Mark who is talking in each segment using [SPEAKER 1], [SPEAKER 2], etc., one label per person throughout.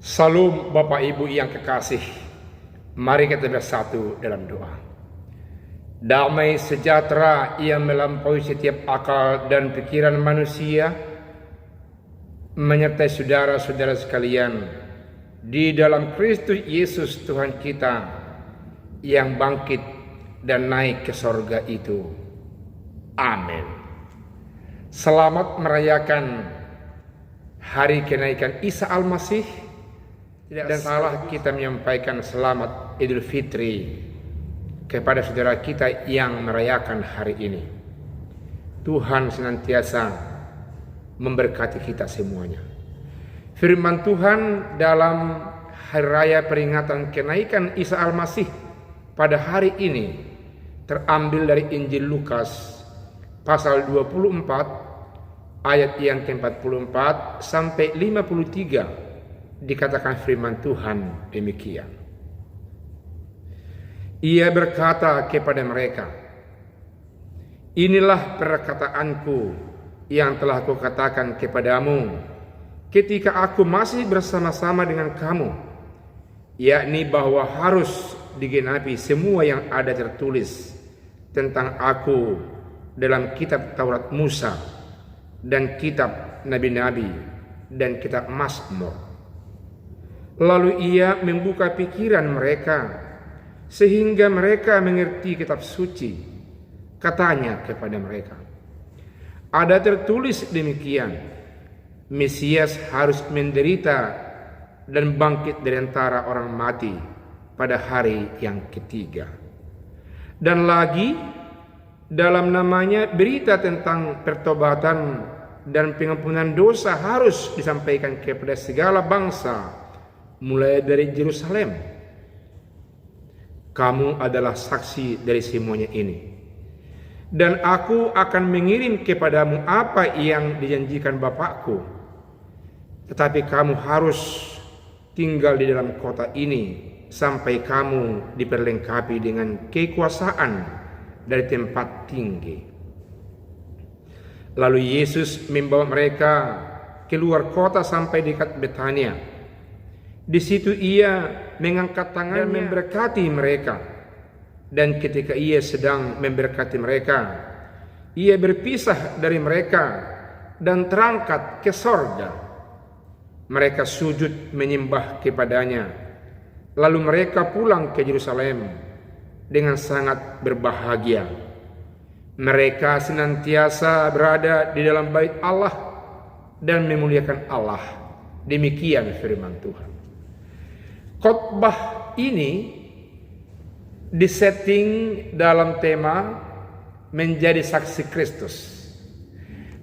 [SPEAKER 1] Salam Bapak Ibu yang kekasih, mari kita bersatu dalam doa. Damai sejahtera yang melampaui setiap akal dan pikiran manusia menyertai saudara-saudara sekalian di dalam Kristus Yesus Tuhan kita yang bangkit dan naik ke sorga itu. Amin. Selamat merayakan hari kenaikan Isa Al-Masih. Dan salah kita menyampaikan selamat Idul Fitri kepada saudara kita yang merayakan hari ini. Tuhan senantiasa memberkati kita semuanya. Firman Tuhan dalam hari raya peringatan kenaikan Isa Al-Masih pada hari ini terambil dari Injil Lukas pasal 24 ayat yang ke-44 sampai 53. Dikatakan firman Tuhan demikian. Ia berkata kepada mereka, "Inilah perkataanku yang telah kukatakan kepadamu ketika aku masih bersama-sama dengan kamu, yakni bahwa harus digenapi semua yang ada tertulis tentang aku dalam kitab Taurat Musa dan kitab Nabi-Nabi dan kitab Mazmur." Lalu ia membuka pikiran mereka sehingga mereka mengerti kitab suci. Katanya kepada mereka, "Ada tertulis demikian, Mesias harus menderita dan bangkit dari antara orang mati pada hari yang ketiga. Dan lagi dalam namanya berita tentang pertobatan dan pengampunan dosa harus disampaikan kepada segala bangsa, mulai dari Yerusalem. Kamu adalah saksi dari semuanya ini. Dan aku akan mengirim kepadamu apa yang dijanjikan Bapakku. Tetapi kamu harus tinggal di dalam kota ini sampai kamu diperlengkapi dengan kekuasaan dari tempat tinggi." Lalu Yesus membawa mereka keluar kota sampai dekat Betania. Di situ ia mengangkat tangannya dan memberkati mereka. Dan ketika ia sedang memberkati mereka, ia berpisah dari mereka dan terangkat ke sorga. Mereka sujud menyembah kepadanya. Lalu mereka pulang ke Yerusalem dengan sangat berbahagia. Mereka senantiasa berada di dalam bait Allah dan memuliakan Allah. Demikian firman Tuhan. Khotbah ini disetting dalam tema menjadi saksi Kristus,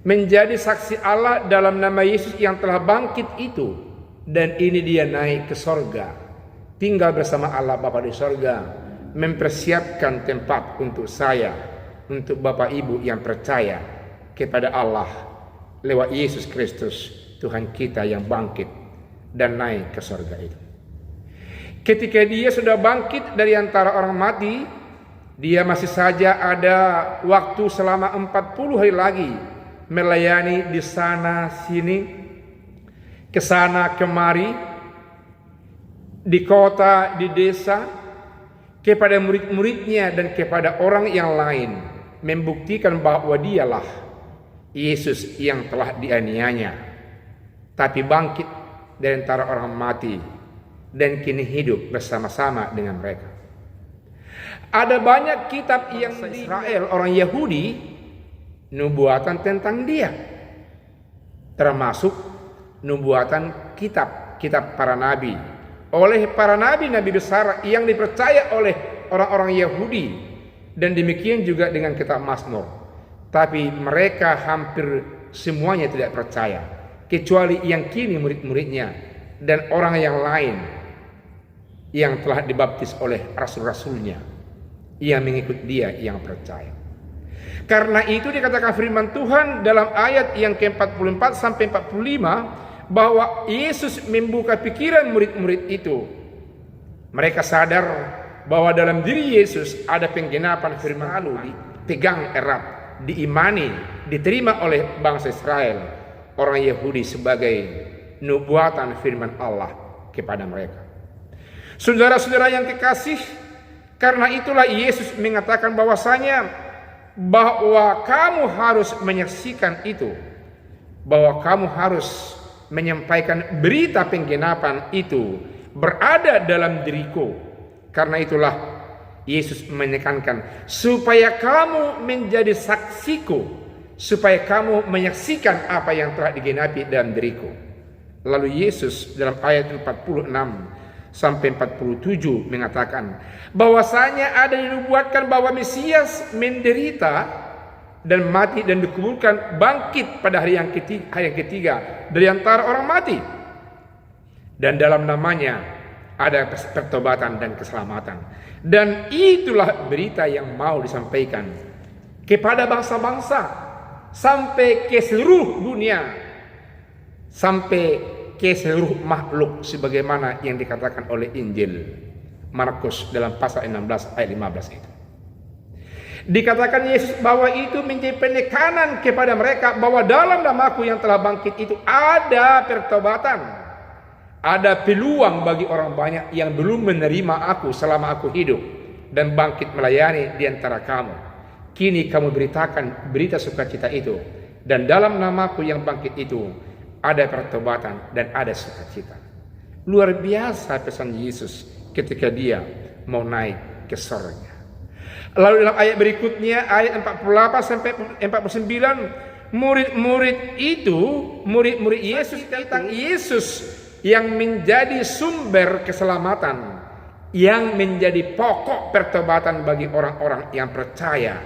[SPEAKER 1] menjadi saksi Allah dalam nama Yesus yang telah bangkit itu, dan ini dia naik ke sorga, tinggal bersama Allah Bapa di sorga, mempersiapkan tempat untuk saya, untuk Bapak Ibu yang percaya kepada Allah lewat Yesus Kristus Tuhan kita yang bangkit dan naik ke sorga itu. Ketika dia sudah bangkit dari antara orang mati, dia masih saja ada waktu selama 40 hari lagi melayani di sana sini, ke sana kemari, di kota, di desa, kepada murid-muridnya dan kepada orang yang lain, membuktikan bahwa dialah Yesus yang telah dianiaya, tapi bangkit dari antara orang mati dan kini hidup bersama-sama dengan mereka. Ada banyak kitab yang di Israel, orang Yahudi, nubuatan tentang dia, termasuk nubuatan kitab para nabi oleh para nabi besar yang dipercaya oleh orang-orang Yahudi, dan demikian juga dengan kitab Mazmur. Tapi mereka hampir semuanya tidak percaya, kecuali yang kini murid-muridnya dan orang yang lain yang telah dibaptis oleh rasul-rasulnya, yang mengikut dia yang percaya. Karena itu dikatakan firman Tuhan dalam ayat yang ke-44 sampai 45 bahwa Yesus membuka pikiran murid-murid itu. Mereka sadar bahwa dalam diri Yesus ada penggenapan firman lalu dipegang erat, diimani, diterima oleh bangsa Israel, orang Yahudi sebagai nubuatan firman Allah kepada mereka. Saudara-saudara yang kekasih, karena itulah Yesus mengatakan bahwasanya bahwa kamu harus menyaksikan itu, bahwa kamu harus menyampaikan berita penggenapan itu berada dalam diriku. Karena itulah Yesus menekankan supaya kamu menjadi saksiku, supaya kamu menyaksikan apa yang telah digenapi dalam diriku. Lalu Yesus dalam ayat 46 sampai 47 mengatakan bahwasanya ada dinubuatkan bahwa Mesias menderita dan mati dan dikuburkan, bangkit pada hari yang ketiga dari antara orang mati, dan dalam namanya ada pertobatan dan keselamatan. Dan itulah berita yang mau disampaikan kepada bangsa-bangsa sampai ke seluruh dunia, sampai ke seluruh makhluk, sebagaimana yang dikatakan oleh Injil Markus dalam pasal 16 ayat 15 itu. Dikatakan Yesus bahwa itu menjadi penekanan kepada mereka bahwa dalam namaku yang telah bangkit itu ada pertobatan, ada peluang bagi orang banyak yang belum menerima aku selama aku hidup dan bangkit melayani di antara kamu. Kini kamu beritakan berita sukacita itu, dan dalam namaku yang bangkit itu ada pertobatan dan ada sukacita. Luar biasa pesan Yesus ketika dia mau naik ke surga. Lalu dalam ayat berikutnya, ayat 48 sampai 49, murid-murid Yesus tentang Yesus yang menjadi sumber keselamatan, yang menjadi pokok pertobatan bagi orang-orang yang percaya,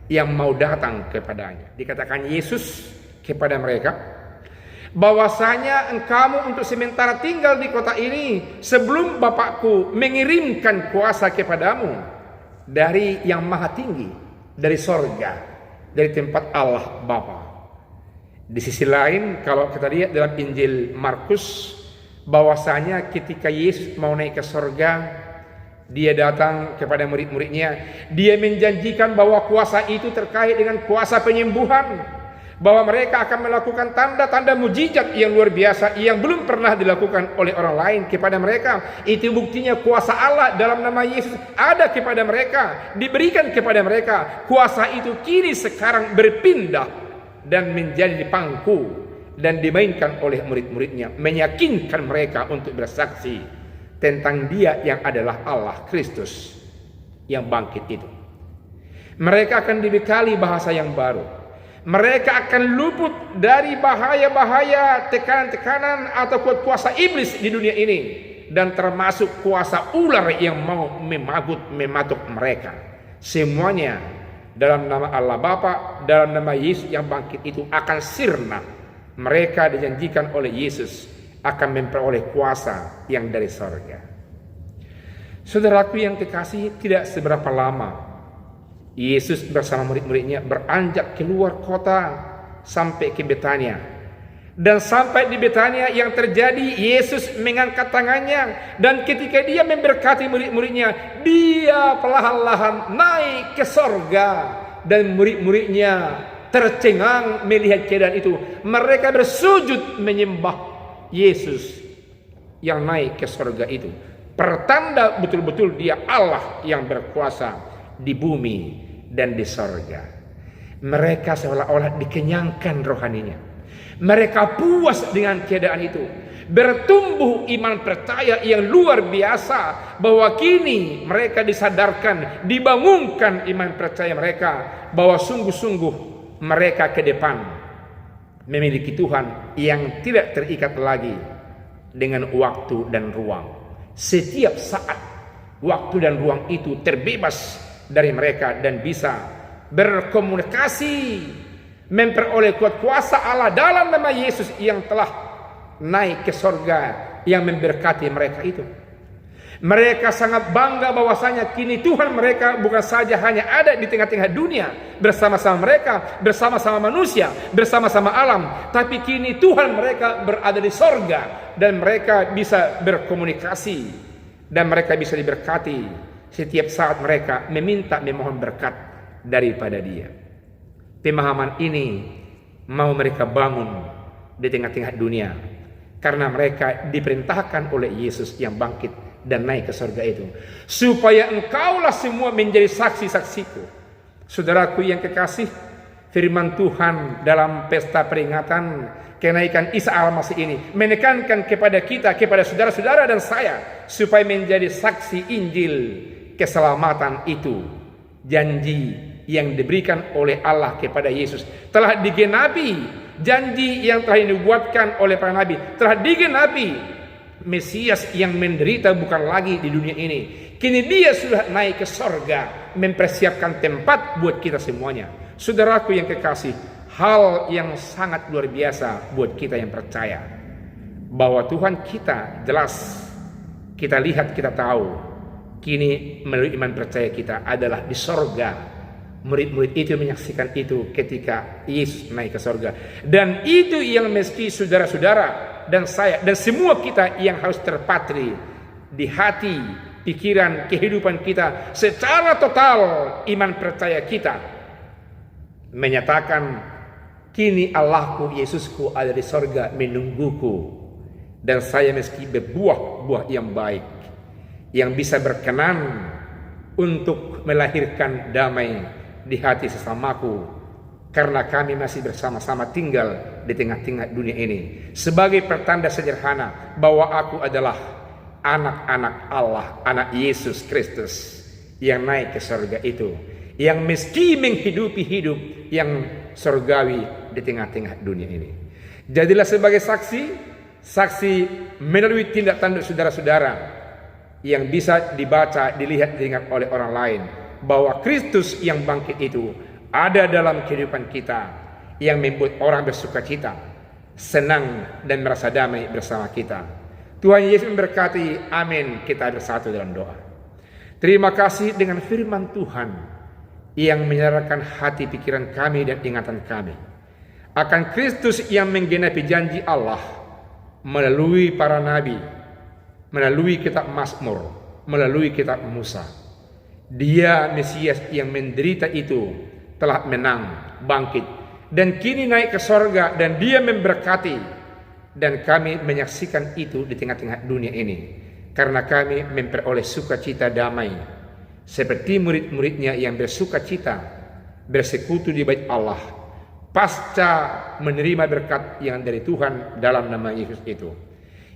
[SPEAKER 1] yang mau datang kepadanya. Dikatakan Yesus kepada mereka, bahwasanya engkau untuk sementara tinggal di kota ini sebelum Bapakku mengirimkan kuasa kepadamu dari yang maha tinggi, dari sorga, dari tempat Allah Bapa. Di sisi lain, kalau kita lihat dalam Injil Markus, bahwasanya ketika Yesus mau naik ke sorga, dia datang kepada murid-muridnya, dia menjanjikan bahwa kuasa itu terkait dengan kuasa penyembuhan, bahwa mereka akan melakukan tanda-tanda mujizat yang luar biasa yang belum pernah dilakukan oleh orang lain kepada mereka. Itu buktinya kuasa Allah dalam nama Yesus ada kepada mereka, diberikan kepada mereka. Kuasa itu kini sekarang berpindah dan menjadi pangku dan dimainkan oleh murid-muridnya, meyakinkan mereka untuk bersaksi tentang Dia yang adalah Allah Kristus yang bangkit itu. Mereka akan dibekali bahasa yang baru. Mereka akan luput dari bahaya-bahaya, tekanan-tekanan atau kuasa iblis di dunia ini, dan termasuk kuasa ular yang mau mematuk mereka. Semuanya dalam nama Allah Bapa, dalam nama Yesus yang bangkit itu akan sirna. Mereka dijanjikan oleh Yesus akan memperoleh kuasa yang dari sorga. Saudaraku yang kekasih, tidak seberapa lama Yesus bersama murid-muridnya beranjak keluar kota sampai ke Betania. Dan sampai di Betania yang terjadi, Yesus mengangkat tangannya, dan ketika dia memberkati murid-muridnya, dia perlahan-lahan naik ke sorga. Dan murid-muridnya tercengang melihat keadaan itu. Mereka bersujud menyembah Yesus yang naik ke sorga itu. Pertanda betul-betul dia Allah yang berkuasa di bumi dan di sorga. Mereka seolah-olah dikenyangkan rohaninya. Mereka puas dengan keadaan itu. Bertumbuh iman percaya yang luar biasa, bahwa kini mereka disadarkan, dibangunkan iman percaya mereka, bahwa sungguh-sungguh mereka ke depan memiliki Tuhan yang tidak terikat lagi dengan waktu dan ruang. Setiap saat waktu dan ruang itu terbebas dari mereka dan bisa berkomunikasi, memperoleh kuasa Allah dalam nama Yesus yang telah naik ke sorga, yang memberkati mereka itu. Mereka sangat bangga bahwasanya kini Tuhan mereka bukan saja hanya ada di tengah-tengah dunia bersama-sama mereka, bersama-sama manusia, bersama-sama alam, tapi kini Tuhan mereka berada di sorga dan mereka bisa berkomunikasi dan mereka bisa diberkati setiap saat mereka memohon berkat daripada Dia. Pemahaman ini mau mereka bangun di tengah-tengah dunia, Karena mereka diperintahkan oleh Yesus yang bangkit dan naik ke surga itu. Supaya engkaulah semua menjadi saksi-saksiku. Saudaraku yang kekasih, firman Tuhan dalam pesta peringatan kenaikan Isa Al-Masih ini menekankan kepada kita, kepada saudara-saudara dan saya, supaya menjadi saksi Injil keselamatan itu. Janji yang diberikan oleh Allah kepada Yesus telah digenapi. Janji yang telah dibuatkan oleh para nabi telah digenapi. Mesias yang menderita bukan lagi di dunia ini. Kini dia sudah naik ke sorga, mempersiapkan tempat buat kita semuanya. Saudaraku yang kekasih, hal yang sangat luar biasa buat kita yang percaya, bahwa Tuhan kita jelas, kita lihat, kita tahu, kini melalui iman percaya kita adalah di sorga. Murid-murid itu menyaksikan itu ketika Yesus naik ke sorga. Dan itu yang meski saudara-saudara dan saya dan semua kita yang harus terpatri di hati, pikiran, kehidupan kita secara total. Iman percaya kita menyatakan, kini Allahku, Yesusku ada di sorga menungguku, dan saya meski berbuah-buah yang baik yang bisa berkenan untuk melahirkan damai di hati sesamaku, karena kami masih bersama-sama tinggal di tengah-tengah dunia ini, sebagai pertanda sederhana bahwa aku adalah anak-anak Allah, anak Yesus Kristus yang naik ke surga itu, yang meski menghidupi hidup yang surgawi di tengah-tengah dunia ini. Jadilah sebagai saksi melalui tindak tanduk saudara-saudara yang bisa dibaca, dilihat, diingat oleh orang lain, bahwa Kristus yang bangkit itu ada dalam kehidupan kita, yang membuat orang bersuka cita, senang, dan merasa damai bersama kita. Tuhan Yesus memberkati. Amin. Kita bersatu dalam doa. Terima kasih dengan firman Tuhan yang menyadarkan hati pikiran kami dan ingatan kami akan Kristus yang menggenapi janji Allah melalui para nabi, melalui kitab Mazmur, melalui kitab Musa. Dia Mesias yang menderita itu telah menang, bangkit, dan kini naik ke sorga, dan dia memberkati. Dan kami menyaksikan itu di tengah-tengah dunia ini, karena kami memperoleh sukacita damai, seperti murid-muridnya yang bersukacita bersekutu di bait Allah, pasca menerima berkat yang dari Tuhan dalam nama Yesus itu.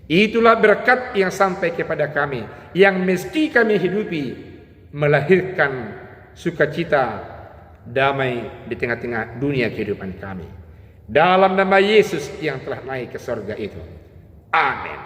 [SPEAKER 1] Itulah berkat yang sampai kepada kami, yang meski kami hidupi, melahirkan sukacita damai di tengah-tengah dunia kehidupan kami. Dalam nama Yesus yang telah naik ke surga itu. Amin.